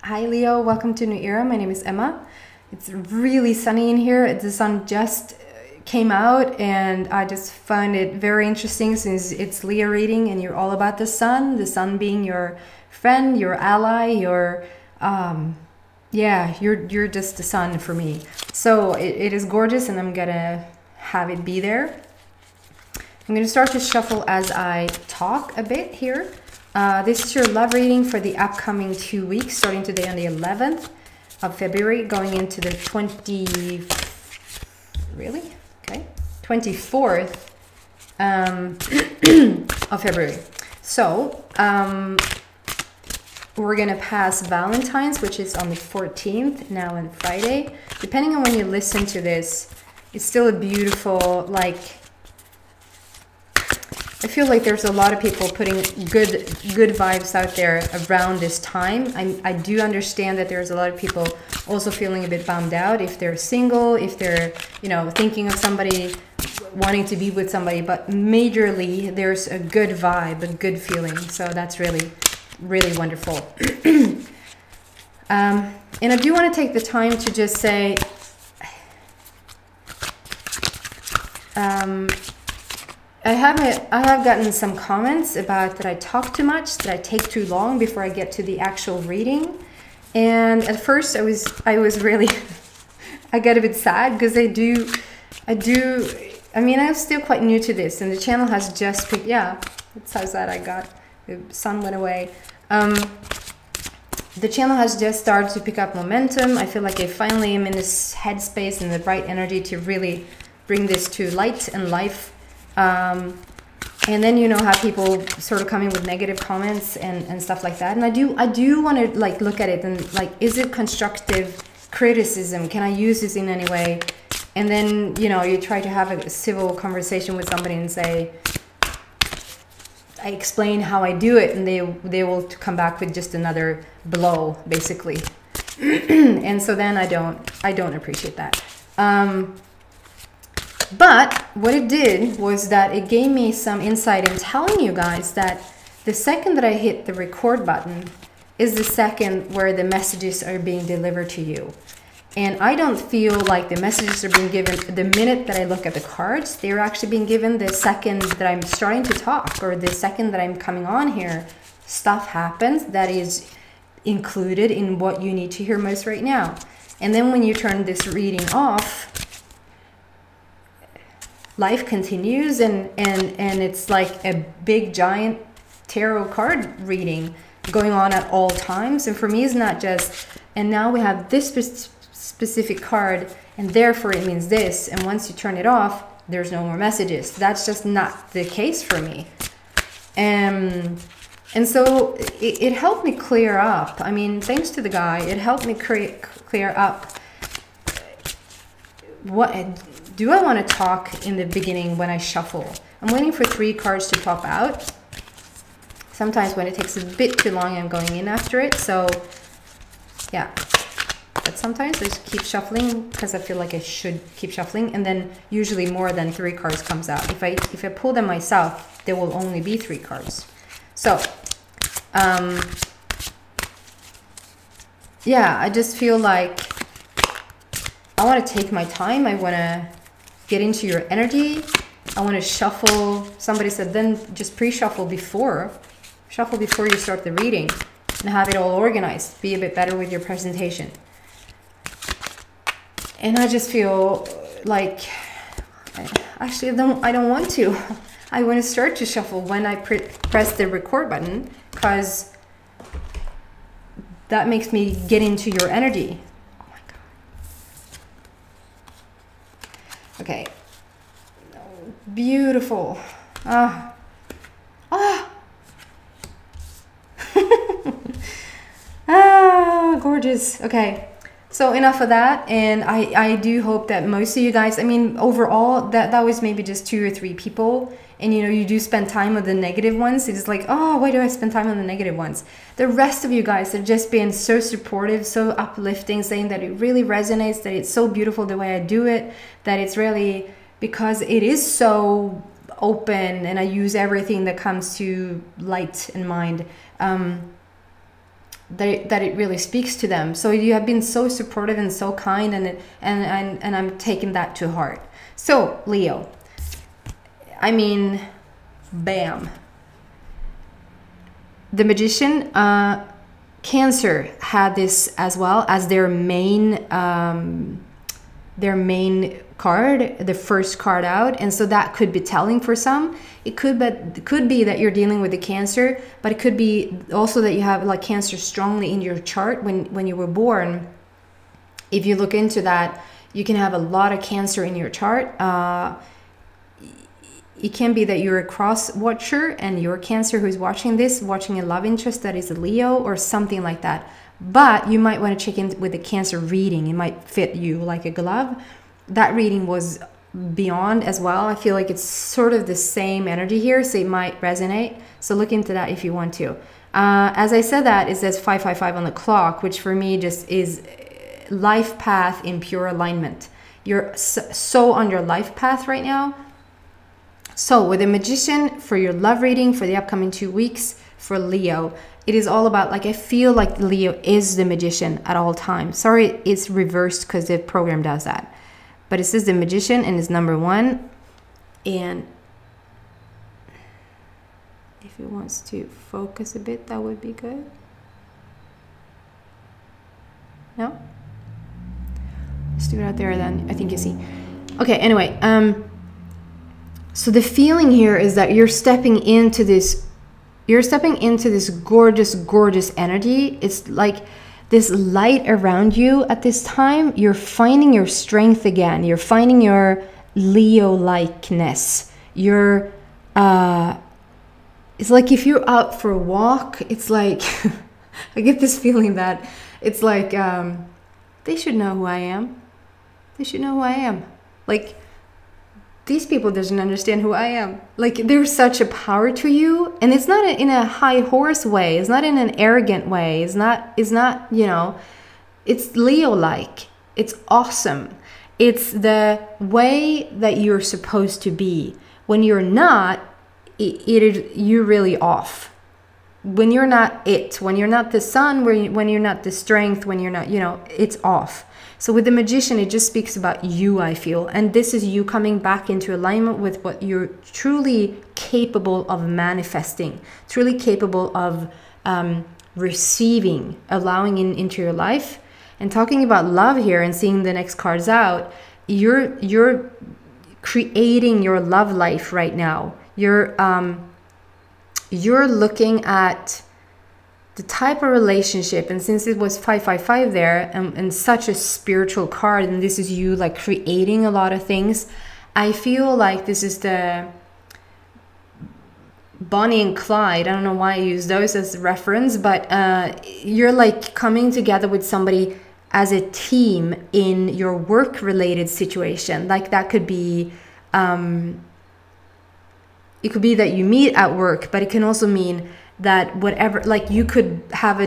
Hi Leo, welcome to New Era. My name is Emma. It's really sunny in here. The sun just came out and I just find it very interesting since it's Leo reading and you're all about the sun being your friend, your ally, your yeah, you're just the sun for me. So it is gorgeous and I'm gonna have it be there. I'm gonna start to shuffle as I talk a bit here. This is your love reading for the upcoming 2 weeks, starting today on the 11th of February, going into the 24th of February. So we're gonna pass Valentine's, which is on the 14th, now on Friday. Depending on when you listen to this, it's still a beautiful, like, I feel like there's a lot of people putting good vibes out there around this time. I do understand that there's a lot of people also feeling a bit bummed out if they're single, if they're, you know, thinking of somebody, wanting to be with somebody, but majorly there's a good vibe, a good feeling. So that's really, really wonderful. And I do want to take the time to just say, I have gotten some comments about that I talk too much, that I take too long before I get to the actual reading. And at first I was really, I got a bit sad because I mean, I'm still quite new to this and the channel has just picked, yeah, that's how sad I got, the sun went away. The channel has just started to pick up momentum. I feel like I finally am in this headspace and the right energy to really bring this to light and life. And then you know how people sort of come in with negative comments and stuff like that, and I do want to like look at it and like, is it constructive criticism? Can I use this in any way? And then, you know, you try to have a civil conversation with somebody and say, I explain how I do it, and they will come back with just another blow basically. And so then I don't appreciate that. But what it did was that it gave me some insight in telling you guys that the second that I hit the record button is the second where the messages are being delivered to you. And I don't feel like the messages are being given the minute that I look at the cards. They're actually being given the second that I'm starting to talk, or the second that I'm coming on here. Stuff happens that is included in what you need to hear most right now. And then when you turn this reading off, life continues, and it's like a big giant tarot card reading going on at all times. And for me, it's not just, and now we have this specific card and therefore it means this, and once you turn it off there's no more messages. That's just not the case for me. And so it helped me clear up. I mean, thanks to the guy, it helped me clear up what do I want to talk in the beginning when I shuffle. I'm waiting for 3 cards to pop out. Sometimes when it takes a bit too long, I'm going in after it. So yeah, but sometimes I just keep shuffling because I feel like I should keep shuffling, and then usually more than 3 cards comes out. If I pull them myself, there will only be 3 cards. So yeah, I just feel like I want to take my time. I want to get into your energy. I want to shuffle. Somebody said then just pre-shuffle before. Shuffle before you start the reading and have it all organized. Be a bit better with your presentation. And I just feel like, actually I don't want to. I want to start to shuffle when I press the record button, because that makes me get into your energy. Okay, beautiful. Ah. Ah, gorgeous. Okay, so enough of that. And I do hope that most of you guys, I mean, overall, that was maybe just 2 or 3 people. And you know, you do spend time on the negative ones. It's like, oh, why do I spend time on the negative ones? The rest of you guys have just been so supportive, so uplifting, saying that it really resonates, that it's so beautiful the way I do it, that it's really, because it is so open and I use everything that comes to light and mind. that it really speaks to them. So you have been so supportive and so kind, and I'm taking that to heart. So Leo, I mean, bam. The Magician, Cancer had this as well as their main card, the first card out, and so that could be telling for some. It could be that you're dealing with the Cancer, but it could be also that you have like Cancer strongly in your chart when you were born. If you look into that, you can have a lot of Cancer in your chart. It can be that you're a cross watcher and you're Cancer who's watching this, watching a love interest that is a Leo or something like that. But you might want to check in with the Cancer reading. It might fit you like a glove. That reading was beyond as well. I feel like it's sort of the same energy here, so it might resonate. So look into that if you want to. As I said that, it says 555 on the clock, which for me just is life path in pure alignment. You're so on your life path right now. So with the Magician, for your love reading for the upcoming 2 weeks, for Leo, it is all about, like, I feel like Leo is the Magician at all times. Sorry, it's reversed because the program does that. But it says the Magician and it's number 1. And if it wants to focus a bit, that would be good. No? Let's do it out there then. I think you see. Okay, anyway, so the feeling here is that you're stepping into this gorgeous, gorgeous energy. It's like this light around you at this time. You're finding your strength again. You're finding your Leo-likeness. You're, it's like if you're out for a walk, it's like, I get this feeling that it's like, they should know who I am. They should know who I am. Like, these people doesn't understand who I am. Like, there's such a power to you, and it's not in a high horse way. It's not in an arrogant way. It's not, you know, it's Leo-like. It's awesome. It's the way that you're supposed to be. When you're not, you're really off. When you're not when you're not the sun, when you're not the strength, when you're not, you know, it's off. So with the Magician, it just speaks about you, I feel. And this is you coming back into alignment with what you're truly capable of manifesting, truly capable of receiving, allowing into your life. And talking about love here and seeing the next cards out, you're creating your love life right now. You're looking at the type of relationship, and since it was 555 there and such a spiritual card, and this is you like creating a lot of things, I feel like this is the Bonnie and Clyde. I don't know why I use those as reference, but you're like coming together with somebody as a team in your work related situation. Like that could be it could be that you meet at work, but it can also mean that whatever, like you could have a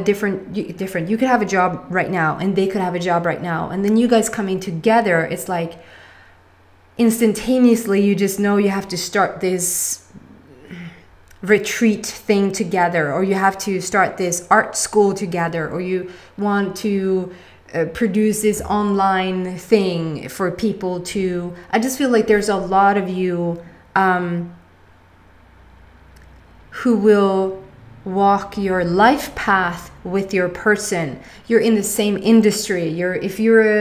you could have a job right now and they could have a job right now, and then you guys coming together, it's like instantaneously you just know you have to start this retreat thing together, or you have to start this art school together, or you want to produce this online thing for people to, I just feel like there's a lot of you who will walk your life path with your person. You're in the same industry. If you're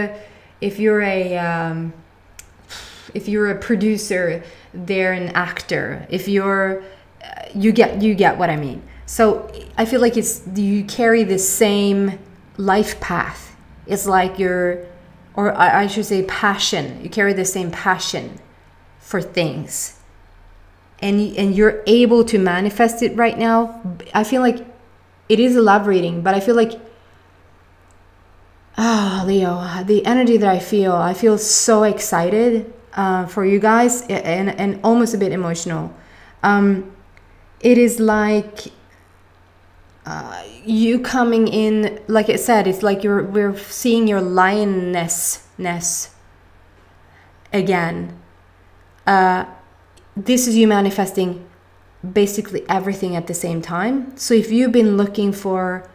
a producer, they're an actor. If you're you get what I mean. So I feel like you carry the same life path. It's like I should say passion. You carry the same passion for things. And you're able to manifest it right now. I feel like it is a love reading, but I feel like, Leo, the energy that I feel so excited for you guys, and almost a bit emotional. It is like you coming in, like I said, it's like we're seeing your lioness again. This is you manifesting basically everything at the same time. So if you've been looking for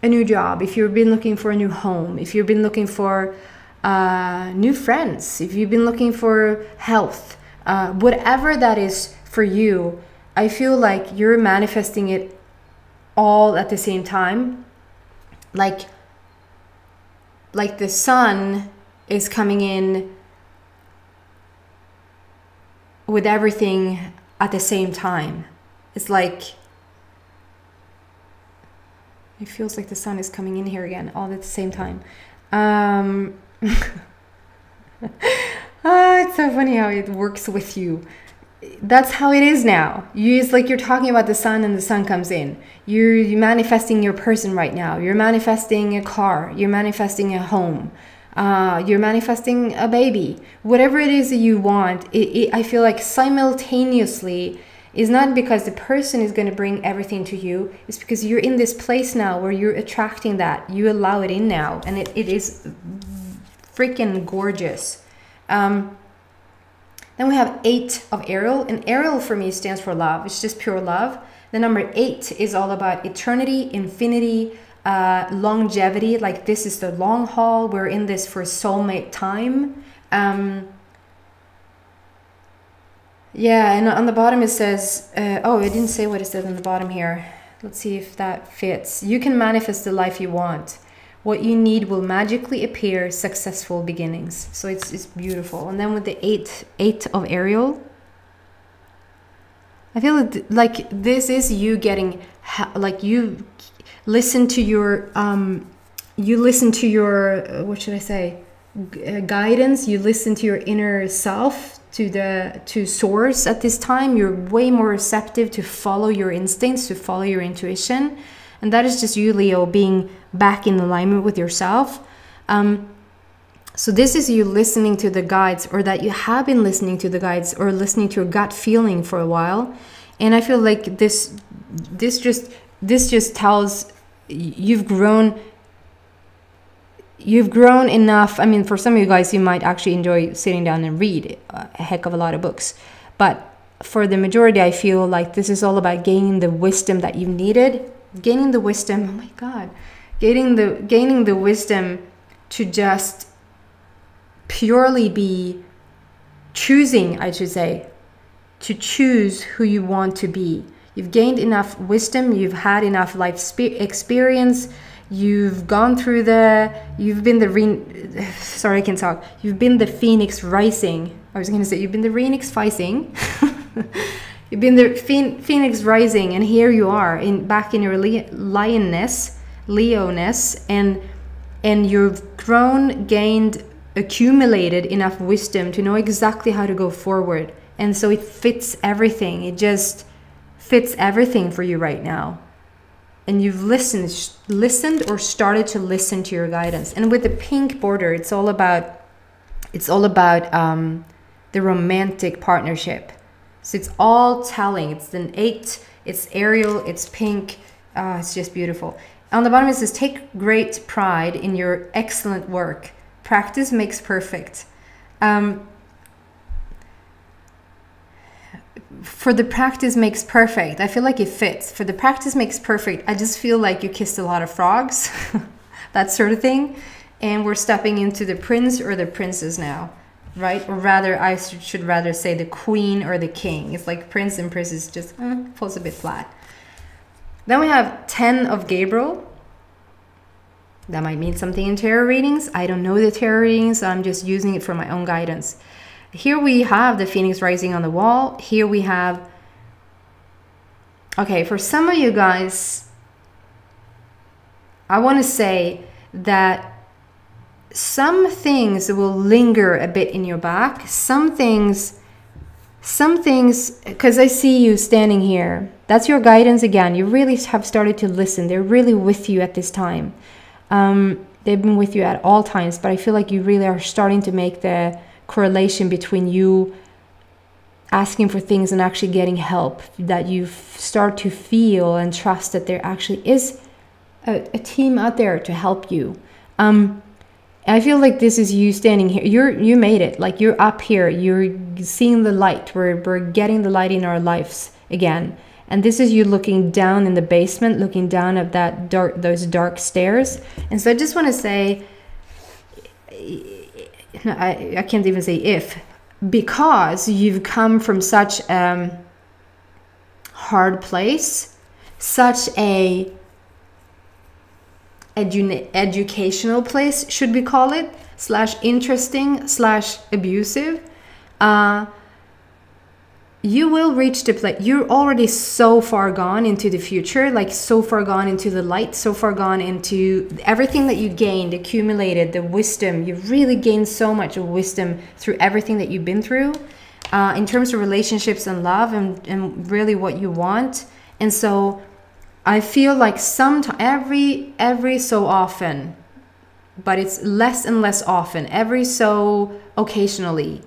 a new job, if you've been looking for a new home, if you've been looking for new friends, if you've been looking for health, whatever that is for you, I feel like you're manifesting it all at the same time. Like the sun is coming in with everything at the same time. It's like, it feels like the sun is coming in here again all at the same time. It's so funny how it works with you. That's how it is now. It's like you're talking about the sun and the sun comes in. You're manifesting your person right now. You're manifesting a car. You're manifesting a home. You're manifesting a baby. Whatever it is that you want, I feel like simultaneously is not because the person is going to bring everything to you. It's because you're in this place now where you're attracting that. You allow it in now. And it is freaking gorgeous. Then we have 8 of Ariel, and Ariel for me stands for love. It's just pure love. The number 8 is all about eternity, infinity, longevity. Like this is the long haul. We're in this for soulmate time. Yeah, and on the bottom it says, oh, it didn't say what it said on the bottom here. Let's see if that fits. You can manifest the life you want. What you need will magically appear, successful beginnings. So it's beautiful. And then with the 8 of Ariel, I feel like this is you getting, like you listen to your, what should I say, guidance. You listen to your inner self, to source at this time. You're way more receptive to follow your instincts, to follow your intuition. And that is just you, Leo, being back in alignment with yourself. So this is you listening to the guides, or that you have been listening to the guides, or listening to your gut feeling for a while. And I feel like this just tells you've grown enough. I mean, for some of you guys, you might actually enjoy sitting down and read a heck of a lot of books. But for the majority, I feel like this is all about gaining the wisdom that you needed. Gaining the wisdom, oh my God, gaining the wisdom to just purely be choosing, I should say, to choose who you want to be. You've gained enough wisdom, you've had enough life experience, you've gone through you've been you've been the Phoenix rising. I was going to say, you've been the Phoenix rising. You've been the Phoenix rising, and here you are back in your Leoness, and you've grown, gained, accumulated enough wisdom to know exactly how to go forward. And so it fits everything. It just fits everything for you right now. And you've listened or started to listen to your guidance. And with the pink border, it's all about the romantic partnership. So it's all telling. It's an 8, it's Ariel, it's pink. It's just beautiful. On the bottom it says, take great pride in your excellent work. Practice makes perfect. For the practice makes perfect, I feel like it fits. For the practice makes perfect, I just feel like you kissed a lot of frogs, that sort of thing. And we're stepping into the prince or the princess now. Right? Or rather, I should rather say the queen or the king. It's like prince and princess just falls a bit flat. Then we have 10 of Gabriel. That might mean something in tarot readings. I don't know the tarot readings, so I'm just using it for my own guidance. Here we have the Phoenix rising on the wall. Here we have... Okay, for some of you guys, I want to say that some things will linger a bit in your back. Some things, because I see you standing here. That's your guidance again. You really have started to listen. They're really with you at this time. They've been with you at all times, but I feel like you really are starting to make the correlation between you asking for things and actually getting help. That you start to feel and trust that there actually is a team out there to help you. I feel like this is you standing here. You made it. Like you're up here. You're seeing the light. We're getting the light in our lives again. And this is you looking down in the basement, looking down at that those dark stairs. And so I just want to say, no, I can't even say if, because you've come from such a hard place, such a educational place, should we call it, / interesting / abusive, you will reach the place. You're already so far gone into the future, like so far gone into the light, so far gone into everything that you gained, accumulated, the wisdom. You've really gained so much wisdom through everything that you've been through, in terms of relationships and love, and really what you want. And so I feel like every so often, but it's less and less often, every so occasionally,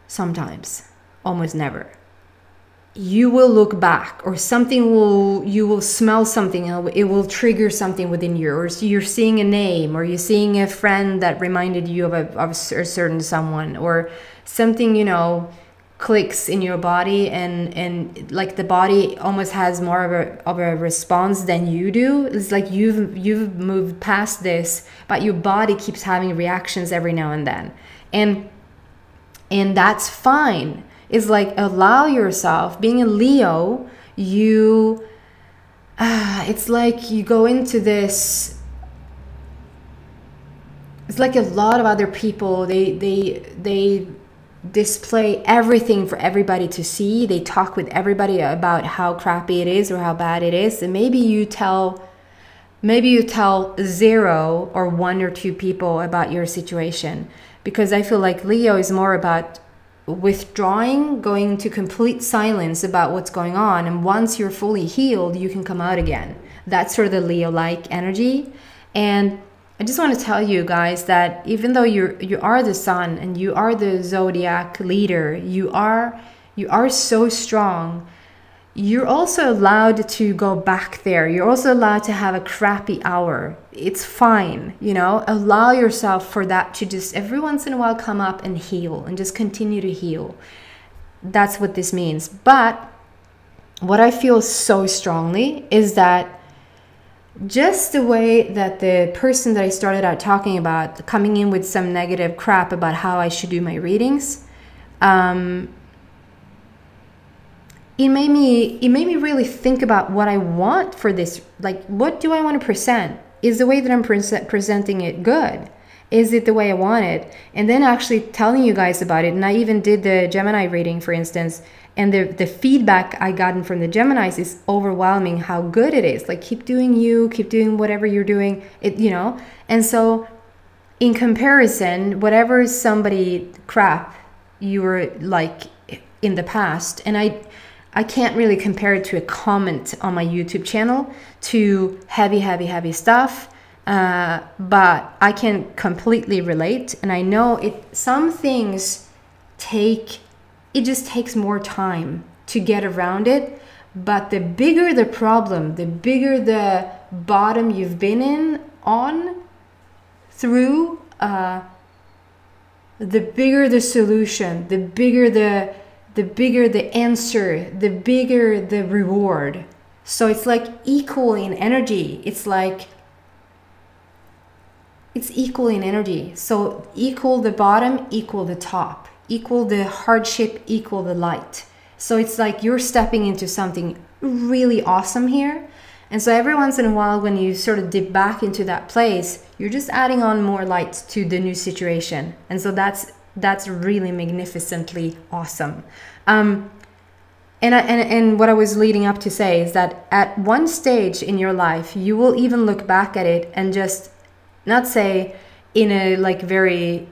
sometimes, almost never, you will look back, or you will smell something, it will trigger something within you, or you're seeing a name, or you're seeing a friend that reminded you of a certain someone, or something, you know, clicks in your body, and like the body almost has more of a response than you do. It's like you've moved past this, but your body keeps having reactions every now and then, and that's fine. It's like, allow yourself. Being a Leo, it's like you go into this, it's like a lot of other people, they display everything for everybody to see. They talk with everybody about how crappy it is or how bad it is, and maybe you tell 0 or 1 or 2 people about your situation. Because I feel like Leo is more about withdrawing, going into complete silence about what's going on, and once you're fully healed, you can come out again. That's sort of the Leo-like energy. And I just want to tell you guys that even though you are the sun and you are the zodiac leader, you are so strong. You're also allowed to go back there. You're also allowed to have a crappy hour. It's fine, you know. Allow yourself for that to just every once in a while come up and heal, and just continue to heal. That's what this means. But what I feel so strongly is that just the way that the person that I started out talking about, coming in with some negative crap about how I should do my readings, it made me really think about what I want for this. Like, what do I want to present? Is the way that I'm presenting it good? Is it the way I want it? And then actually telling you guys about it. And I even did the Gemini reading, for instance, and the feedback I gotten from the Geminis is overwhelming how good it is. Like, keep doing you, keep doing whatever you're doing, it, you know. And so in comparison, whatever somebody crap you were like in the past, and I can't really compare it to a comment on my YouTube channel to heavy stuff, but I can completely relate. And I know some things it just takes more time to get around it. But the bigger the problem, the bigger the bottom you've been through, the bigger the solution, the bigger the answer, the bigger the reward. So it's like equal in energy. It's equal in energy. So equal the bottom, equal the top, equal the hardship, equal the light. So it's like you're stepping into something really awesome here. And so every once in a while, when you sort of dip back into that place, you're just adding on more light to the new situation. And so that's really magnificently awesome. And what I was leading up to say is that at one stage in your life, you will even look back at it and just not say in a like very,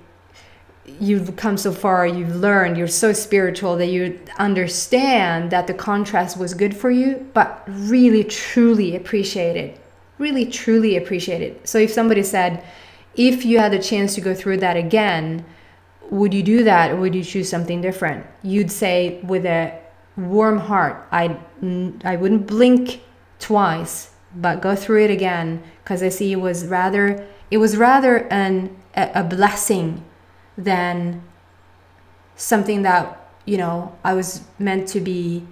you've come so far, you've learned, you're so spiritual that you understand that the contrast was good for you, but really truly appreciate it. Really truly appreciate it. So if somebody said, if you had a chance to go through that again, would you do that, or would you choose something different? You'd say with a warm heart, I wouldn't blink twice, but go through it again, because I see it was rather a blessing than something that you know, I was meant to be,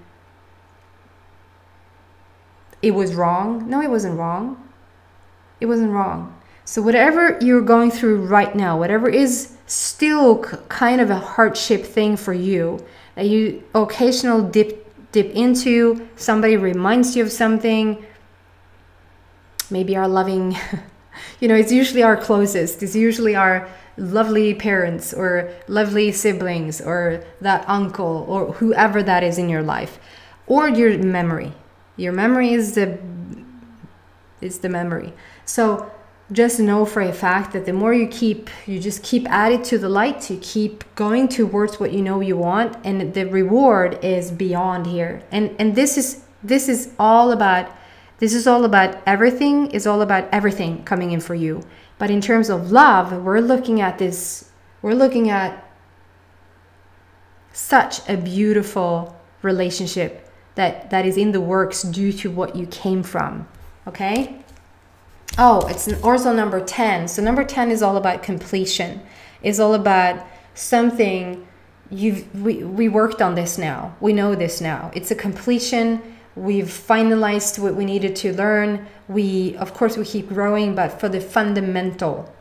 it was wrong. No, it wasn't wrong. It wasn't wrong. So whatever you're going through right now, whatever is still kind of a hardship thing for you, that you occasional dip into, somebody reminds you of something, maybe our loving, you know, it's usually our closest, it's usually our lovely parents or lovely siblings or that uncle or whoever that is in your life, or your memory. Your memory is the memory. So just know for a fact that the more you just keep adding to the light, you keep going towards what you know you want, and the reward is beyond here. And this is all about everything, is all about everything coming in for you. But in terms of love, we're looking at such a beautiful relationship that is in the works due to what you came from. Okay? Oh, it's also number 10. So number 10 is all about completion. It's all about something we worked on this now. We know this now. It's a completion. We've finalized what we needed to learn. Of course, we keep growing, but for the fundamental.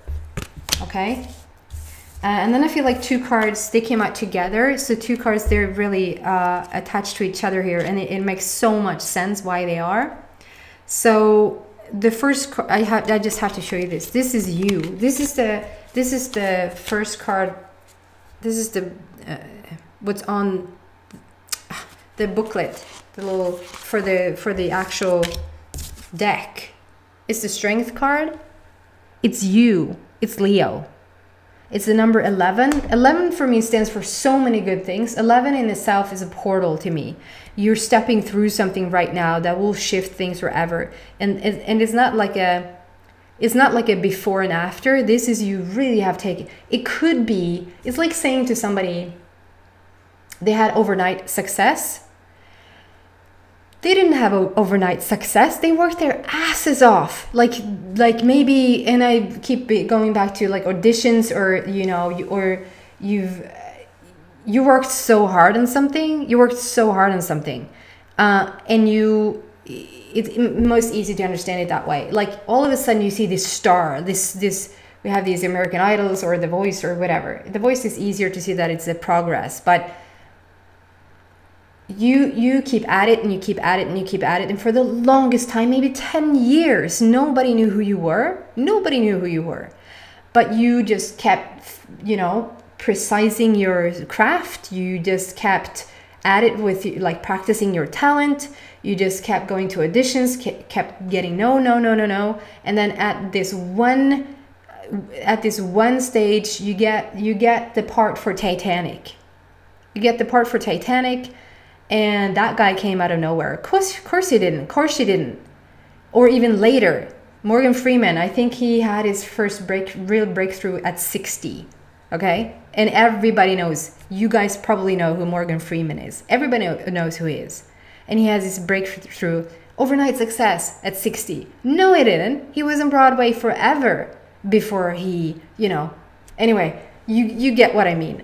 Okay? And then I feel like two cards, they came out together. So two cards, they're really attached to each other here. And it makes so much sense why they are. So the first, I just have to show you this. This is you. This is the first card. This is the what's on the booklet, the little for the actual deck. It's the Strength card. It's you. It's Leo. It's the number 11. 11 for me stands for so many good things. 11 in itself is a portal to me. You're stepping through something right now that will shift things forever. And it's not like a before and after. This is, you really have taken, it could be, it's like saying to somebody, they had overnight success. They didn't have overnight success. They worked their asses off. Like maybe, and I keep going back to like auditions, or, you know, you worked so hard on something. And it's most easy to understand it that way. Like all of a sudden you see this star, we have these American Idols or The Voice or whatever. The Voice is easier to see that it's a progress, but you keep at it and you keep at it and you keep at it. And for the longest time, maybe 10 years, nobody knew who you were. But you just kept, you know, precising your craft. You just kept at it with like practicing your talent. You just kept going to auditions, kept getting no. And then at this one stage, you get the part for Titanic. And that guy came out of nowhere. Of course he didn't. Or even later, Morgan Freeman, I think he had his first real breakthrough at 60. Okay? And everybody knows, you guys probably know who Morgan Freeman is. Everybody knows who he is. And he has his breakthrough, overnight success at 60. No, he didn't. He was on Broadway forever before he, you know. Anyway, you get what I mean.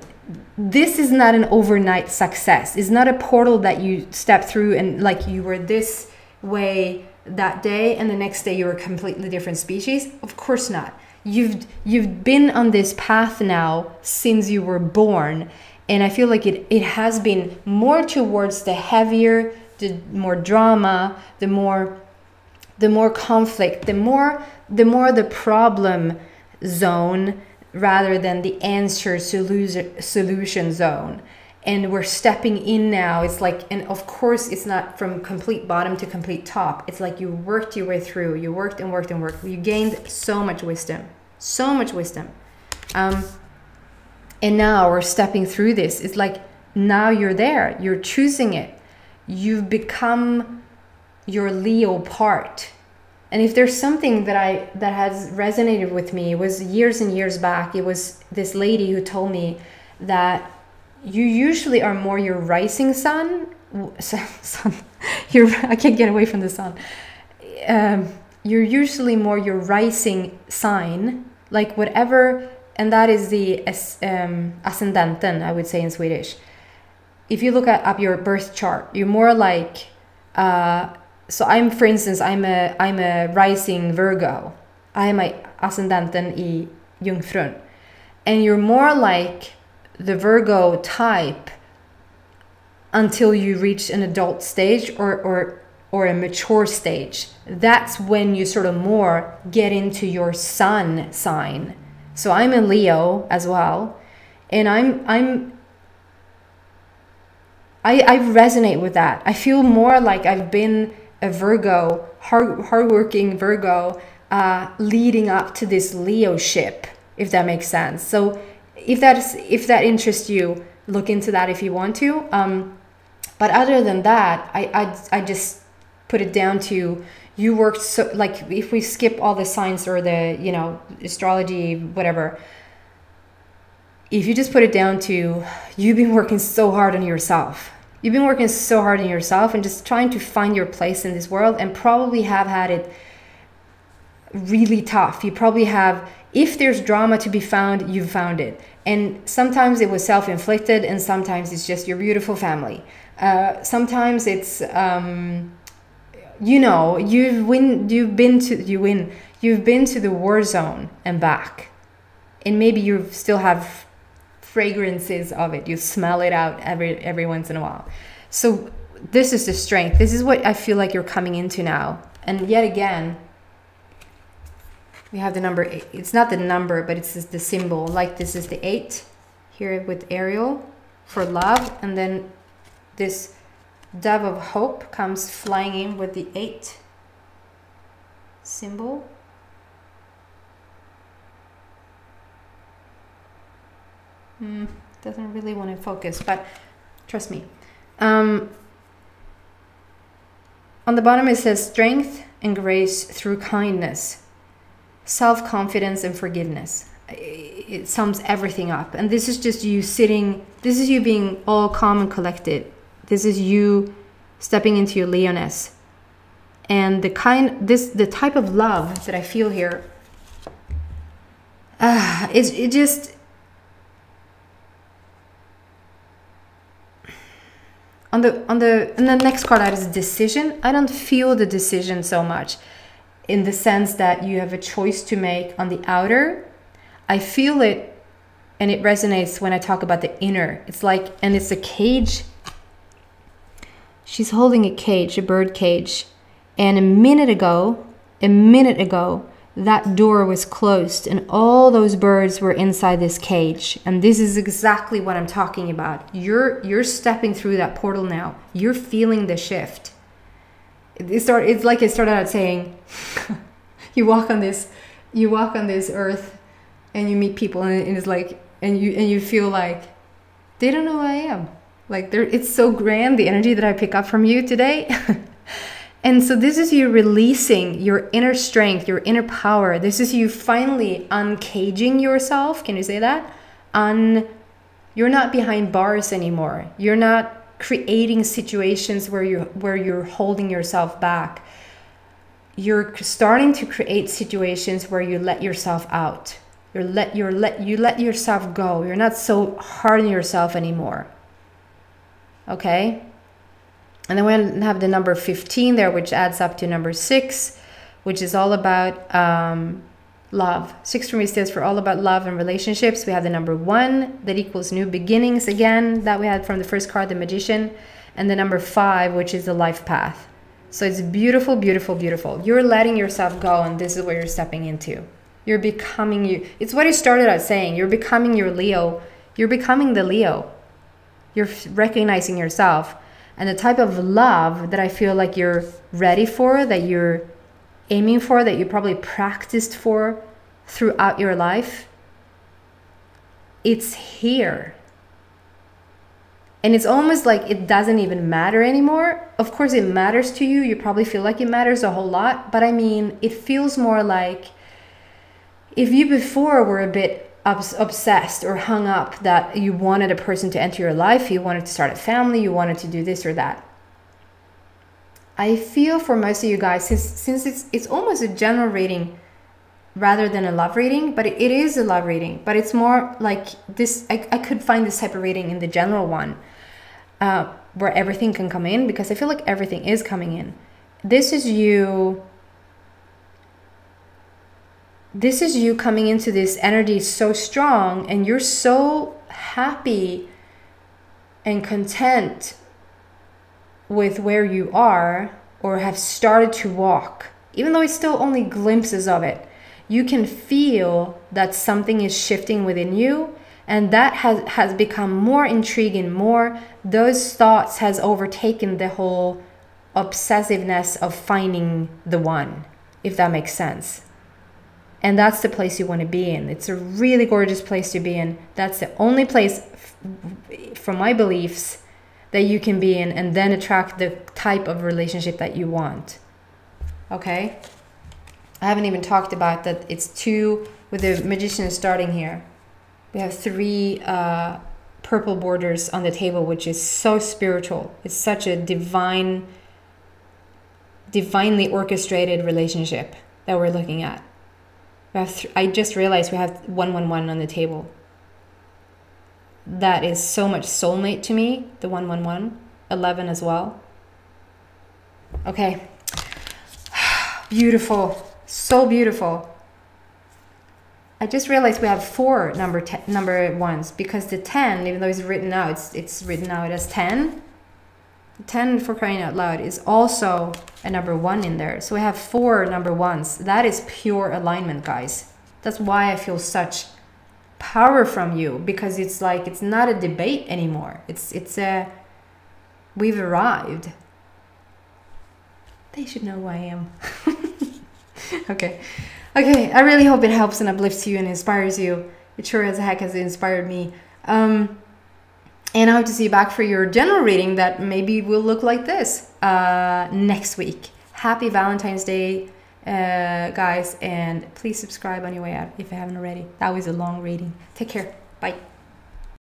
This is not an overnight success. It's not a portal that you step through and like you were this way that day and the next day you were a completely different species. Of course not. You've been on this path now since you were born, and I feel like it has been more towards the heavier, the more drama, the more conflict, the more the problem zone rather than the answer solution zone. And we're stepping in now. It's like, and of course it's not from complete bottom to complete top. It's like you worked your way through. You worked and worked and worked. You gained so much wisdom. And now we're stepping through this. It's like now you're there. You're choosing it. You've become your Leo part. And if there's something that has resonated with me, it was years and years back. It was this lady who told me that you usually are more your rising sun. I can't get away from the sun. You're usually more your rising sign, like whatever, and that is the ascendenten, I would say in Swedish. if you look at up your birth chart, you're more like, so I'm, for instance, I'm a rising Virgo. I am a ascendenten i Jungfrun. And you're more like the Virgo type until you reach an adult stage or a mature stage. That's when you sort of more get into your sun sign. So I'm a Leo as well, and I resonate with that. I feel more like I've been a Virgo, hardworking Virgo, leading up to this Leo ship, if that makes sense. So if that interests you, look into that if you want to. But other than that, I just put it down to you worked so, like, if we skip all the signs or the, you know, astrology, whatever, if you just put it down to you've been working so hard on yourself. You've been working so hard on yourself and just trying to find your place in this world, and probably have had it really tough. You probably have, if there's drama to be found, you've found it. And sometimes it was self-inflicted, and sometimes it's just your beautiful family. Sometimes it's, you know, you've been to the war zone and back, and maybe you still have fragrances of it. You smell it out every once in a while. So this is the strength. This is what I feel like you're coming into now. And yet again, we have the number 8. It's not the number, but it's the symbol. Like this is the 8 here with Ariel for love, and then this dove of hope comes flying in with the 8 symbol. Doesn't really want to focus, but trust me. On the bottom it says strength and grace through kindness, self-confidence and forgiveness. It sums everything up. And this is just you sitting, this is you being all calm and collected. This is you stepping into your Leoness. And the type of love that I feel here, it just, and the next card out is decision. I don't feel the decision so much in the sense that you have a choice to make on the outer. I feel it, and it resonates when I talk about the inner. It's like, and it's a cage. She's holding a cage, a bird cage. And a minute ago, that door was closed and all those birds were inside this cage. And this is exactly what I'm talking about. You're stepping through that portal now. You're feeling the shift. It's like it started out saying, you walk on this earth and you meet people, and it's like, and you feel like they don't know who I am. Like it's so grand, the energy that I pick up from you today. And so this is you releasing your inner strength, your inner power. This is you finally uncaging yourself. Can you say that? You're not behind bars anymore. You're not creating situations where you're holding yourself back. You're starting to create situations where you let yourself out. You let yourself go. You're not so hard on yourself anymore. Okay? And then we have the number 15 there, which adds up to number 6, which is all about love. 6 for me stands for all about love and relationships. We have the number 1 that equals new beginnings again, that we had from the first card, the Magician. And the number 5, which is the life path. So it's beautiful, beautiful, beautiful. You're letting yourself go, and this is what you're stepping into. You're becoming you. It's what I started out saying. You're becoming your Leo. You're becoming the Leo. You're recognizing yourself. And the type of love that I feel like you're ready for, that you're aiming for, that you probably practiced for throughout your life, it's here. And it's almost like it doesn't even matter anymore. Of course it matters to you. You probably feel like it matters a whole lot. But I mean, it feels more like if you before were a bit obsessed or hung up that you wanted a person to enter your life, you wanted to start a family, you wanted to do this or that. I feel for most of you guys, since it's almost a general reading rather than a love reading, but it is a love reading, but it's more like this. I could find this type of reading in the general one. where everything can come in, because I feel like everything is coming in. This is you coming into this energy so strong, and you're so happy and content with where you are, or have started to walk, even though it's still only glimpses of it. You can feel that something is shifting within you, and that has become more intriguing, more those thoughts has overtaken the whole obsessiveness of finding the one, if that makes sense. And that's the place you want to be in. It's a really gorgeous place to be in. That's the only place, from my beliefs, that you can be in, and then attract the type of relationship that you want. Okay? I haven't even talked about that. It's 2 with the Magician starting here. We have 3 purple borders on the table, which is so spiritual. It's such a divinely orchestrated relationship that we're looking at. We have I just realized we have 111 on the table. That is so much soulmate to me, the 111, 11 as well. Okay. Beautiful. So beautiful. I just realized we have 4 number ones, because the 10, even though it's written out, it's written out as 10. 10, for crying out loud, is also a number 1 in there. So we have 4 number 1s. That is pure alignment, guys. That's why I feel such power from you, because it's like, it's not a debate anymore. We've arrived. They should know who I am. Okay. I really hope it helps and uplifts you and inspires you. It sure as heck has inspired me. And I hope to see you back for your general reading that maybe will look like this next week. Happy Valentine's Day, guys. And please subscribe on your way out if you haven't already. That was a long reading. Take care. Bye.